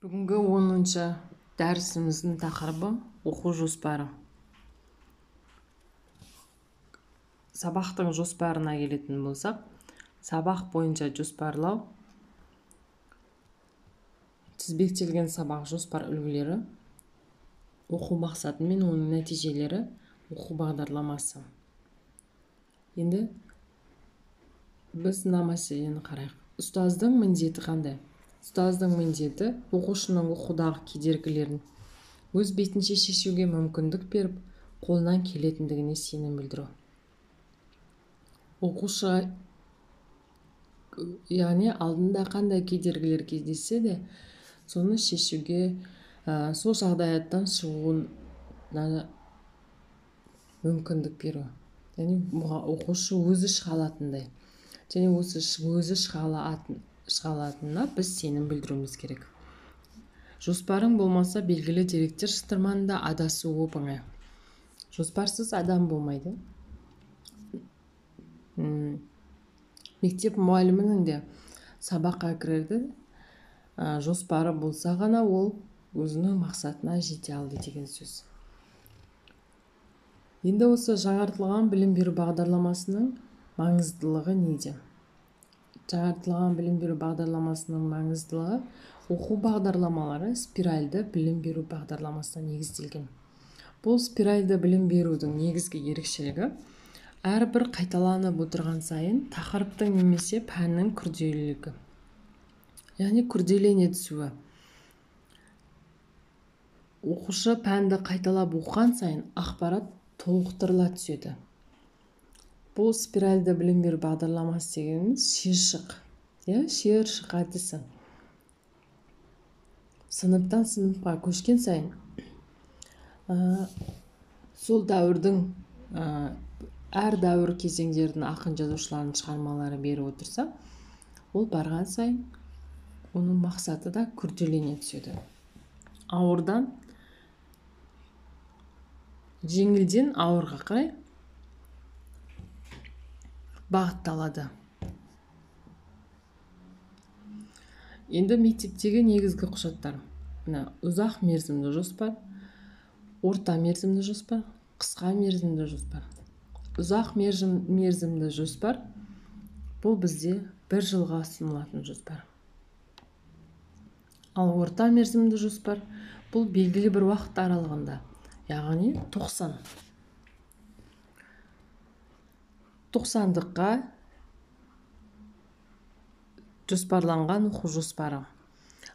Бүгінгі 10-шы дәрісіміздің тақырыбы оқу жоспары. Сабақтың жоспарына келетін болсақ, сабақ бойынша жоспарлау, тізбектелген сабақ жоспар үлгілері, оқу мақсаты мен оның нәтижелері, оқу бағдарламасы. Енді біз мына мәселені қарайық. Ұстаздың міндеті қандай? Ұстаздың міндеті оқушының оқудағы кедергілерін өз бетінше шешуге мүмкіндік беріп, қолынан келетіндігіне сенім білдіру. Оқушы, яғни алдында қандай кедергілер кездессе де, соны шешуге, сол жағдаяттан шығуына мүмкіндік беру. Яғни оқушы өзі шыға алатындай. Және өзі шыға алатынына біз сенім білдіруіміз керек. Жоспарың болмаса, белгілі деректер шытырманында адасу оп-оңай. Жоспарсыз адам болмайды. Мектеп мұғалімінің де сабаққа кірерді, жоспары болса ғана ол өзінің мақсатына жете алды деген сөз. Енді осы жаңартылған білім беру бағдарламасының маңыздылығы неде? Жаңартылған білім беру бағдарламасының маңыздылығы оқу бағдарламалары спиральді білім беру бағдарламасына негізделген. Бұл спиральді білім берудің негізгі ерекшелігі әрбір қайталанып отырған сайын тақырыптың немесе пәннің күрделілігі, яғни күрделене түсуі. Оқушы пәнді қайталап оқыған сайын ақпарат толықтырыла түседі. Бұл спиральді білім беру бағдарламасы дегеніміз шиыршық әдісі. Сыныптан сыныпқа көшкен сайын, сол дәуірдің әр дәуір кезеңдердің ақын жазушыларының шығармалары беріп отырса, ол барған сайын оның мақсаты да күрделене түседі. Ауырдан жеңілден ауырға қарай бағытталады. Енді мектептегі негізгі құжаттар. Ұзақ мерзімді жоспар, орта мерзімді жоспар, қысқа мерзімді жоспар. Ұзақ мерзімді жоспар бұл бізде 1 жылға ұсынылатын жоспар. Ал орта мерзімді жоспар бұл белгілі бір уақыт аралығында, яғни 90-дыққа жоспарланған оқу жоспары.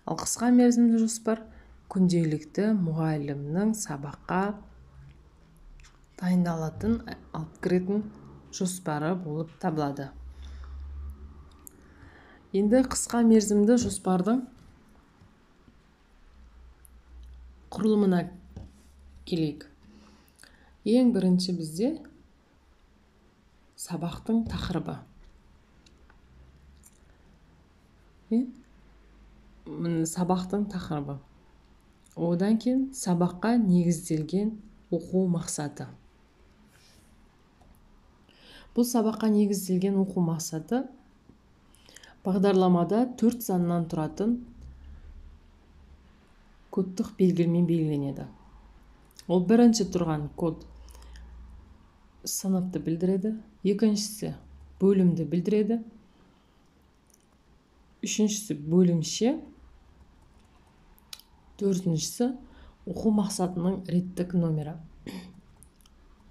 Ал қысқа мерзімді жоспар күнделікті мұғалімнің сабаққа дайындалатын, алып кіретін жоспары болып табылады. Енді қысқа мерзімді жоспардың құрылымына келейік. Ең бірінші бізде сабақтың тақырыбы. Сабақтың тақырыбы. Одан кейін сабаққа негізделген оқу мақсаты. Бұл сабаққа негізделген оқу мақсаты бағдарламада 4 саннан тұратын кодтық белгілермен белгіленеді. Ол бірінші тұрған код сыныпты білдіреді, екіншісі бөлімді білдіреді, үшіншісі бөлімше, төртіншісі оқу мақсатының реттік номері.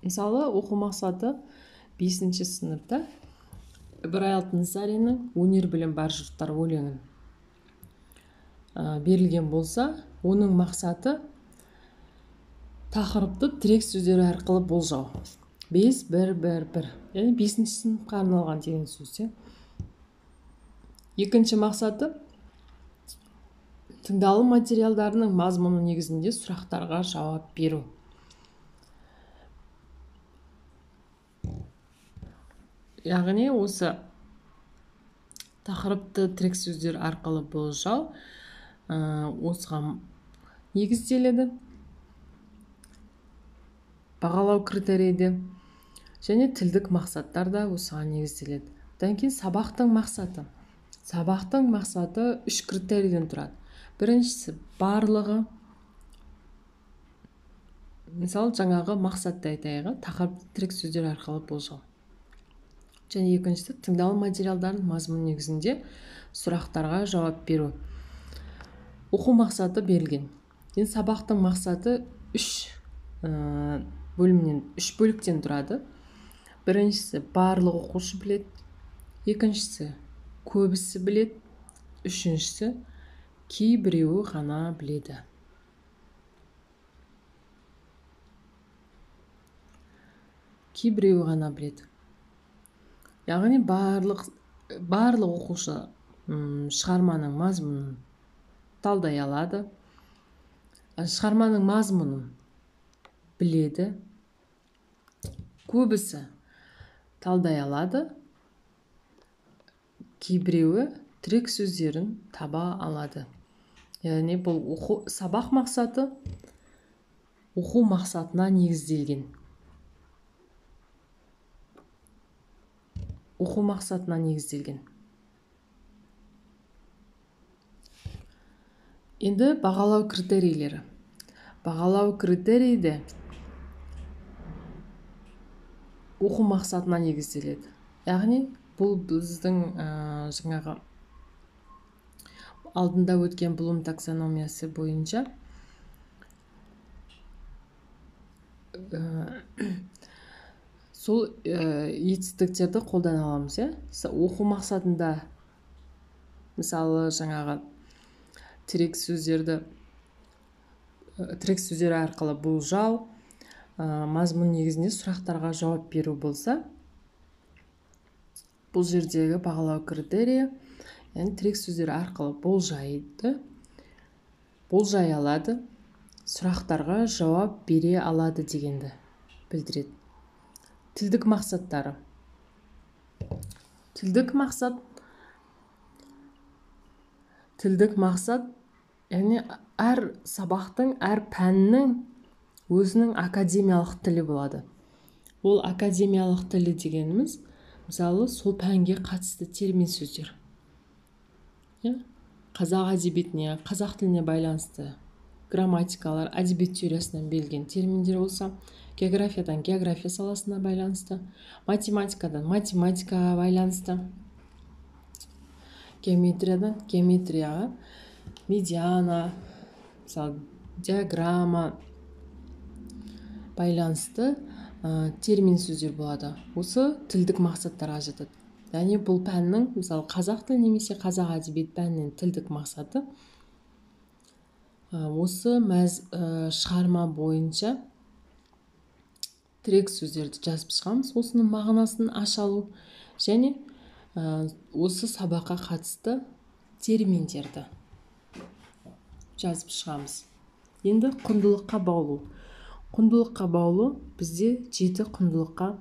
Мысалы, оқу мақсаты 5-ші сыныпта Ыбырай Алтынсариннің «Өнер білім бар жұрттар» өлеңін берілген болса, оның мақсаты тақырыпты тірек сөздері арқылы болжау. 5-1-1-1, яғни 5-ші сыныпқа арналған деген сөз. Екінші мақсаты тыңдалым материалдарының мазмұны негізінде сұрақтарға жауап беру. Яғни осы тақырыпты тірек сөздер арқылы болжау осыған негізделеді. Бағалау критерийді және тілдік мақсаттар да осыған негізделеді. Одан кейін сабақтың мақсаты. Сабақтың мақсаты 3 критерийден тұрады. Біріншісі барлығы, мысалы жаңағы мақсатты айтайық, тақырып тірек сөздер арқылы болжау. Және екіншісі тыңдалым материалдардың мазмұны негізінде сұрақтарға жауап беру. Оқу мақсаты берілген. Енді сабақтың мақсаты үш бөліктен тұрады. Біріншісі барлық оқушы біледі, екіншісі көбісі біледі, үшіншісі кейбіреуі ғана біледі. Кейбіреуі ғана біледі. Яғни барлық оқушы шығарманың мазмұнын талдай алады, шығарманың мазмұнын біледі, көбісі талдай алады, кейбіреуі тірек сөздерін таба алады. Яғни бұл сабақ мақсаты оқу мақсатына негізделген. Оқу мақсатына негізделген. Енді бағалау критерийлері. Бағалау критерийді оқу мақсатына негізделеді. Яғни бұл біздің жаңағы алдында өткен Блум таксономиясы бойынша сол етістіктерді қолдана аламыз. Оқу мақсатында мысалы жаңағы тірек сөздер арқылы болжау, мазмұн негізінде сұрақтарға жауап беру болса, бұл жердегі бағалау критерийі, яғни тірек сөздер арқылы болжай алады, сұрақтарға жауап бере алады дегенді білдіреді. Тілдік мақсаттары. Тілдік мақсат, яғни әр сабақтың, әр пәннің өзінің академиялық тілі болады. Ол академиялық тілі дегеніміз, мысалы, сол пәнге қатысты термин сөздер. Қазақ әдебиетіне, қазақ тіліне байланысты грамматикалар, әдебиет теориясынан берілген терминдер болса, географиядан география саласына байланысты, математикадан математикаға байланысты, геометриядан геометрияға, медиана, мысалы, диаграмма байланысты термин сөздер болады. Осы тілдік мақсаттарға жатады. Яғни бұл пәннің, мысалы, қазақ тілі немесе қазақ әдебиет пәнінің тілдік мақсаты осы шығарма бойынша тірек сөздерді жазып шығамыз, осының мағынасын аша алу, және осы сабаққа қатысты терминдерді жазып шығамыз. Енді құндылыққа баулу. Құндылыққа баулу бізде 7 құндылыққа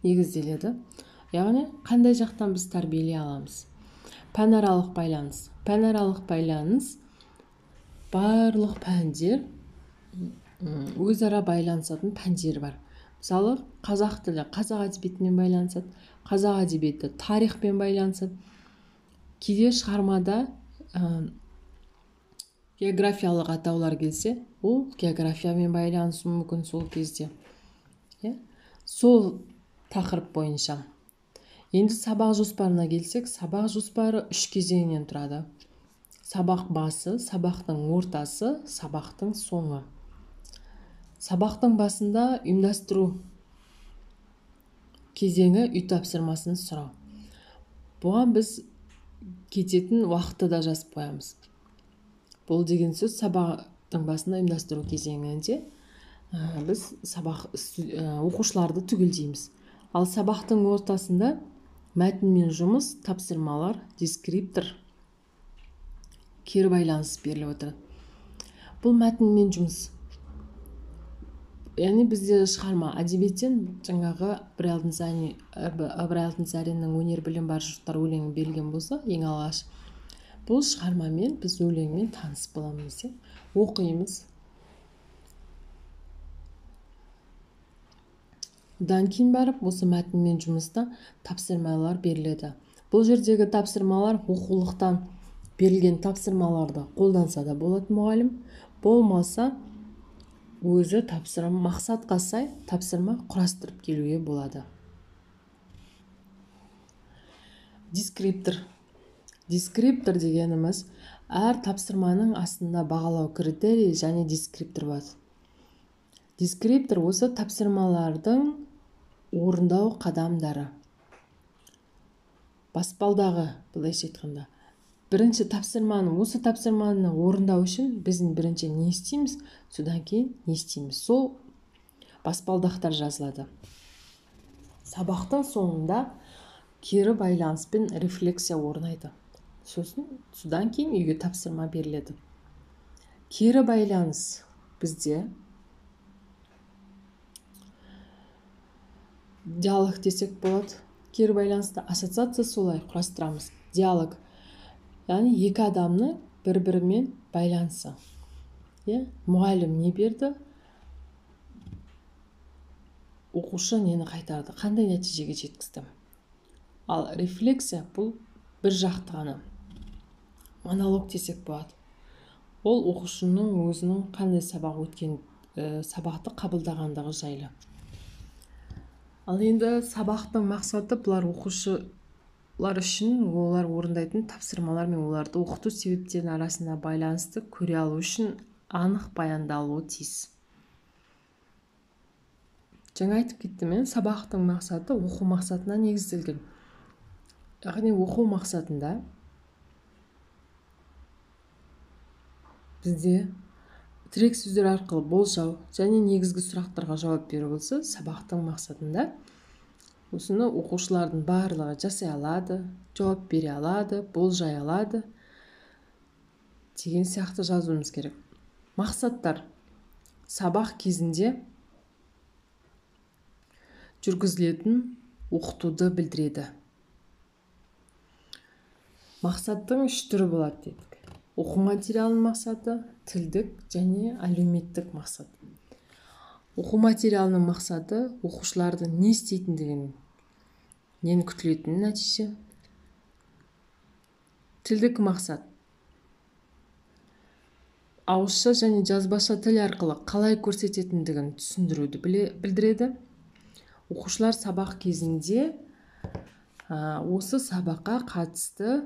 негізделеді. Яғни қандай жақтан біз тәрбиелей аламыз? Пәнаралық байланыс. Пәнаралық байланыс барлық пәндер өзара байланысатын пәндер бар. Мысалы, қазақ тілі қазақ әдебиетімен байланысады, қазақ әдебиеті тарихпен байланысады. Кейде шығармада географиялық атаулар келсе, ол географиямен байланысуы мүмкін сол кезде. Сол тақырып бойынша. Енді сабақ жоспарына келсек, сабақ жоспары 3 кезеңнен тұрады. Сабақ басы, сабақтың ортасы, сабақтың соңы. Сабақтың басында ұйымдастыру кезеңі үй тапсырмасын сұрау. Бұған біз кететін уақытты да жазып қоямыз. Бұл деген сөз сабақтың басында ұйымдастыру кезеңінде біз оқушыларды түгелдейміз. Ал сабақтың ортасында мәтінмен жұмыс, тапсырмалар, дескриптор, кері байланыс беріліп отырады. Бұл мәтінмен жұмыс. Яғни бізде шығарма әдебиеттен жаңағы Ыбырай Алтынсариннің өнер білім бар жұрттар өлеңі берілген болса, ең алғаш бұл шығармамен біз өлеңмен таныс боламыз, оқимыз. Одан кейін барып, осы мәтінмен жұмыста тапсырмалар беріледі. Бұл жердегі тапсырмалар оқулықтан берілген тапсырмаларды қолданса да болады мұғалім, болмаса өзі мақсатқа сай тапсырма құрастырып келуге болады. Дескриптор дегеніміз әр тапсырманың астында бағалау критерийі және дескриптор бар. Дескриптор осы тапсырмалардың орындау қадамдары. Баспалдағы, былайша айтқанда, осы тапсырманы орындау үшін біздің бірінші не істейміз, содан кейін не істейміз. Сол баспалдақтар жазылады. Сабақтың соңында кері байланыс пен рефлексия орнайды. Содан кейін үйге тапсырма беріледі. Кері байланыс бізде диалог десек болады. Кері байланысты ассоциация солай құрастырамыз. Диалог, яғни екі адамның бір-бірімен байланысы. Мұғалім не берді, оқушы нені қайтарды, қандай нәтижеге жеткізді. Ал рефлексия бұл бір жақты ғана. Монолог десек болады. Ол оқушының өзінің қандай сабақты қабылдағандығы жайлы. Ал енді сабақтың мақсаты бұлар оқушылар үшін олар орындайтын тапсырмалар мен оларды оқыту себептерінің арасында байланысты көре алу үшін анық баяндалуы тиіс. Жаңа айтып кеттім, сабақтың мақсаты оқу мақсатына негізделген. Яғни оқу мақсатында бізде тірек сөздер арқылы болжау және негізгі сұрақтарға жауап беру болса, сабақтың мақсатында осыны оқушылардың барлығы жасай алады, жауап бере алады, болжай алады деген сияқты жазуымыз керек. Мақсаттар сабақ кезінде жүргізілетін оқытуды білдіреді. Мақсаттың үш түрі болады дедік. Оқу материалының мақсаты, тілдік және әлеуметтік мақсат. Оқу материалының мақсаты оқушылардың не істейтіндігін, нені күтілетін нәтиже. Тілдік мақсат ауызша және жазбаша тіл арқылы қалай көрсететіндігін түсіндіруді білдіреді. Оқушылар сабақ кезінде осы сабаққа қатысты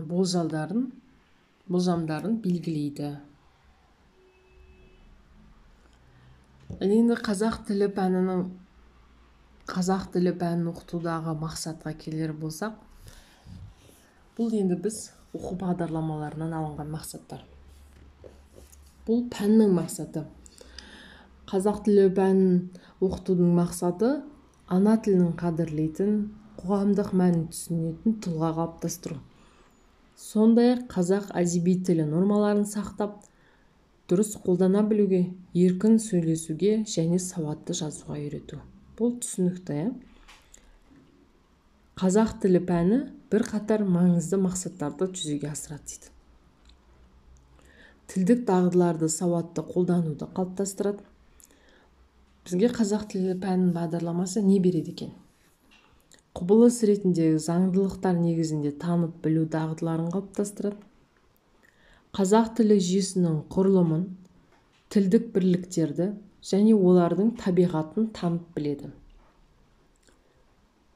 болжамдарын белгілейді. Енді қазақ тілі пәнін оқытудағы мақсатқа келер болсақ, бұл енді біз оқу бағдарламаларынан алынған мақсаттар. Бұл пәннің мақсаты. Қазақ тілі пәнін оқытудың мақсаты ана тілін қадірлейтін, қоғамдық мәнін түсінетін тұлға қалыптастыру. Сондай-ақ қазақ әдеби тілі нормаларын сақтап, дұрыс қолдана білуге, еркін сөйлесуге және сауатты жазуға үйрету. Бұл түсінікті. Қазақ тілі пәні бір қатар маңызды мақсаттарды жүзеге асырады дейді. Тілдік дағдыларды сауатты қолдануды қалыптастырады. Бізге қазақ тілі пәнінің бағдарламасы не береді екен? Құбылыс ретіндегі заңдылықтар негізінде танып білу дағдыларын қалыптастырады. Қазақ тілі жүйесінің құрылымын, тілдік бірліктерді және олардың табиғатын танып біледі.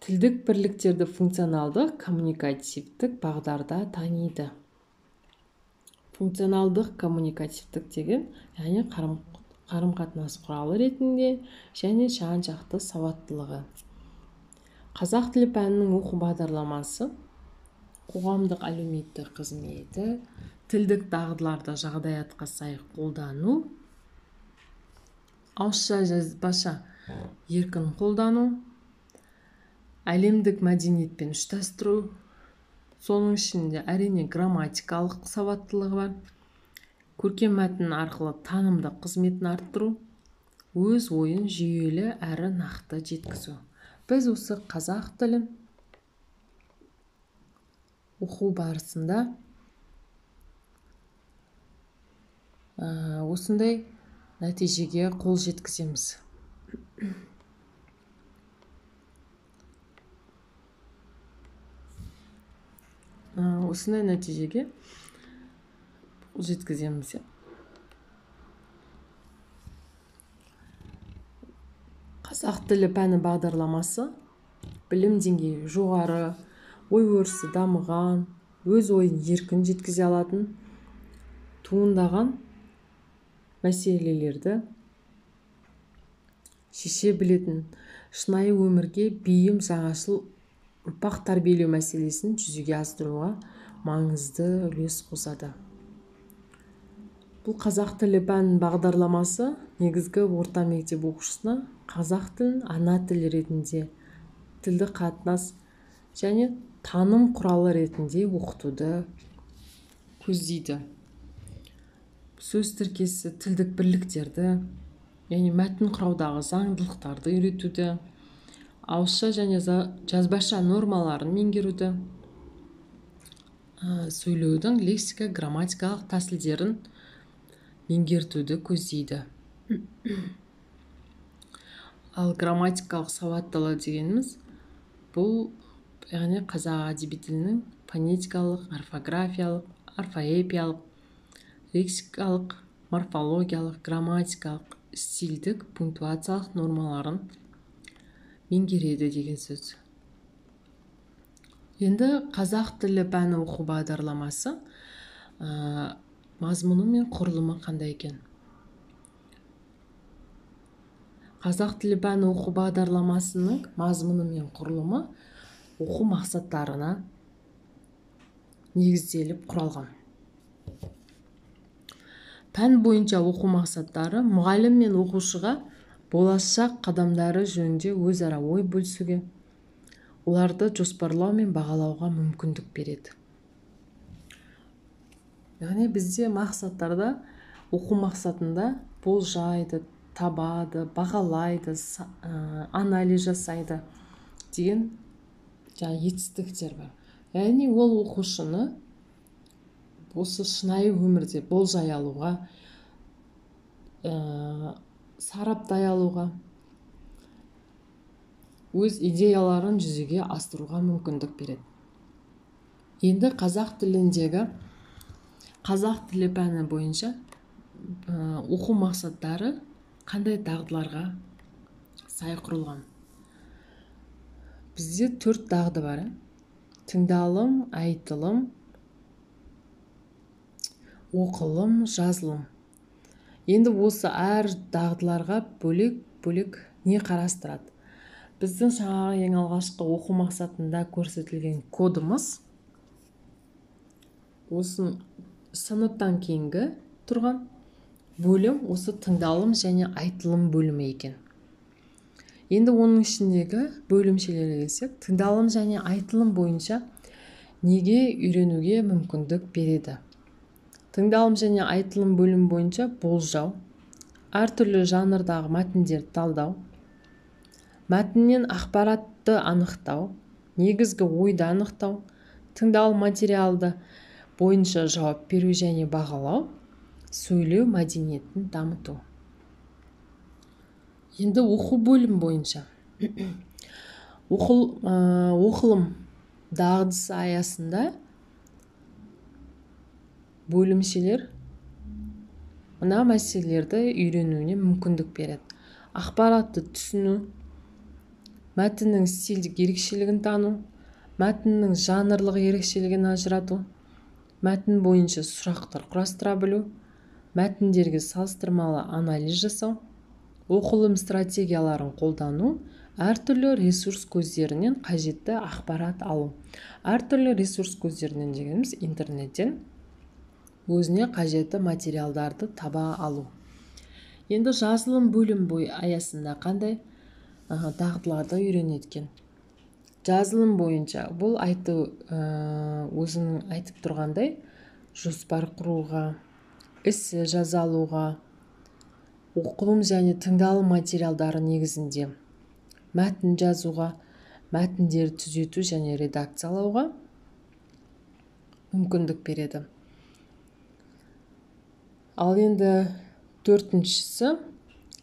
Тілдік бірліктерді функционалдық коммуникативтік бағдарда таниды. Функционалдық коммуникативтік деген, яғни қарым-қатынас құралы ретінде және жан-жақты сауаттылығы. Қазақ тілі пәнінің оқу бағдарламасы қоғамдық әлеуметтік қызметі, тілдік дағдыларды жағдаятқа сай қолдану, ауызша жазбаша еркін қолдану, әлемдік мәдениетпен ұштастыру, соның ішінде әрине грамматикалық сауаттылығы бар, көркем мәтін арқылы танымдық қызметін арттыру, өз ойын жүйелі әрі нақты жеткізу. Біз осы қазақ тілін оқу барысында осындай нәтижеге қол жеткіземіз. осындай нәтижеге жеткіземіз. Қазақ тілі пәні бағдарламасы білім деңгейі жоғары, ой-өрісі дамыған, өз ойын еркін жеткізе алатын, туындаған мәселелерді шеше білетін, шынайы өмірге бейім жаңашыл ұрпақ тәрбиелеу мәселесін жүзеге асыруға маңызды үлес қосады. Бұл қазақ тілі пән бағдарламасы негізгі орта мектеп оқушысына қазақ тілін ана тілі ретінде, тілді қатынас және таным құралы ретінде оқытуды көздейді. Сөз тіркесі, тілдік бірліктерді, яғни мәтін құраудағы заңдылықтарды үйретуді, ауызша және жазбаша нормаларын меңгеруді, сөйлеудің лексика грамматикалық тәсілдерін меңгертуді көздейді. Ал грамматикалық сауаттылық дегеніміз бұл яғни қазақ әдеби тілінің фонетикалық, орфографиялық, орфоэпиялық, лексикалық, морфологиялық, грамматикалық, стильдік, пунктуациялық нормаларын меңгереді деген сөз. Енді қазақ тілі пәні оқу бағдарламасы мазмұны мен құрылымы қандай екен? Қазақ тілі пәні оқу бағдарламасының мазмұны мен құрылымы оқу мақсаттарына негізделіп құралған. Пән бойынша оқу мақсаттары мұғалім мен оқушыға болашақ қадамдары жөнінде өзара ой бөлісуге, оларды жоспарлау мен бағалауға мүмкіндік береді. Яғни бізде мақсаттарда оқу мақсатында болжайды, табады, бағалайды, анализ жасайды деген жетістіктер бар. Яғни ол оқушыны осы шынайы өмірде болжай алуға, сараптай алуға, өз идеяларын жүзеге асыруға мүмкіндік береді. Енді қазақ тілі пәні бойынша оқу мақсаттары қандай дағдыларға сай құрылған? Бізде 4 дағды бар. Тыңдалым, айтылым, оқылым, жазылым. Енді осы әр дағдыларға бөлек не қарастырады? Біздің жаңағы ең алғашқы оқу мақсатында көрсетілген кодымыз осы сыныптан кейінгі тұрған бөлім осы тыңдалым және айтылым бөлімі екен. Енді оның ішіндегі бөлімшелерге келсек, тыңдалым және айтылым бойынша неге үйренуге мүмкіндік береді? Тыңдалым және айтылым бөлім бойынша болжау, әртүрлі жанрдағы мәтіндерді талдау, мәтіннен ақпаратты анықтау, негізгі ойды анықтау, тыңдалым материалды бойынша жауап беру және бағалау, сөйлеу мәдениетін дамыту. Енді оқу бөлім бойынша оқылым дағдысы аясында бөлімшелер мына мәселелерді үйренуіне мүмкіндік береді. Ақпаратты түсіну, мәтіннің стильдік ерекшелігін тану, мәтіннің жанрлық ерекшелігін ажырату, мәтін бойынша сұрақтар құрастыра білу, мәтіндерге салыстырмалы анализ жасау, оқылым стратегияларын қолдану, әртүрлі ресурс көздерінен қажетті ақпарат алу. Әртүрлі ресурс көздерінен дегеніміз интернеттен өзіне қажетті материалдарды таба алу. Енді жазылым бөлім аясында қандай дағдыларды үйренеткен? Жазылым бойынша бұл өзінің айтып тұрғандай жоспар құруға, эссе жаза алуға, оқылым және тыңдалым материалдары негізінде мәтін жазуға, мәтіндерді түзету және редакциялауға мүмкіндік береді. Ал енді 4-шісі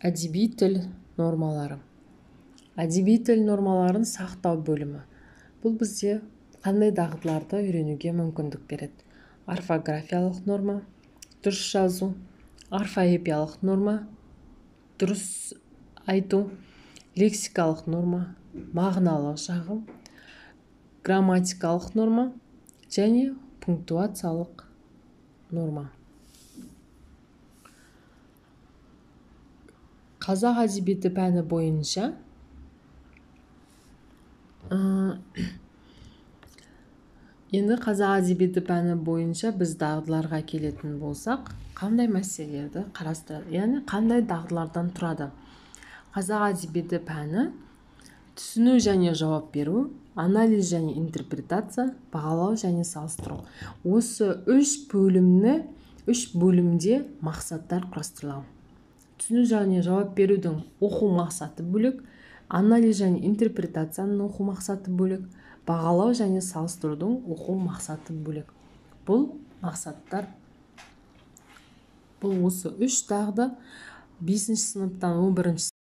әдеби тіл нормалары. Әдеби тіл нормаларын сақтау бөлімі. Бұл бізде қандай дағдыларды үйренуге мүмкіндік береді? Орфографиялық норма, дұрыс жазу, орфоэпиялық норма, дұрыс айту, лексикалық норма, мағыналық жағы, грамматикалық норма және пунктуациялық норма. Қазақ әдебиеті пәні бойынша енді қазақ әдебиеті пәні бойынша біз дағдыларға келетін болсақ, қандай мәселелерді қарастырады, яғни қандай дағдылардан тұрады? Қазақ әдебиеті пәні түсіну және жауап беру, анализ және интерпретация, бағалау және салыстыру. Осы үш бөлімде мақсаттар құрастырылған. Түсіну және жауап берудің оқу мақсаты бөлек, анализ және интерпретацияның оқу мақсаты бөлек, бағалау және салыстырудың оқу мақсаты бөлек. Бұл мақсаттар, бұл осы үш дағды 5 сыныптан 11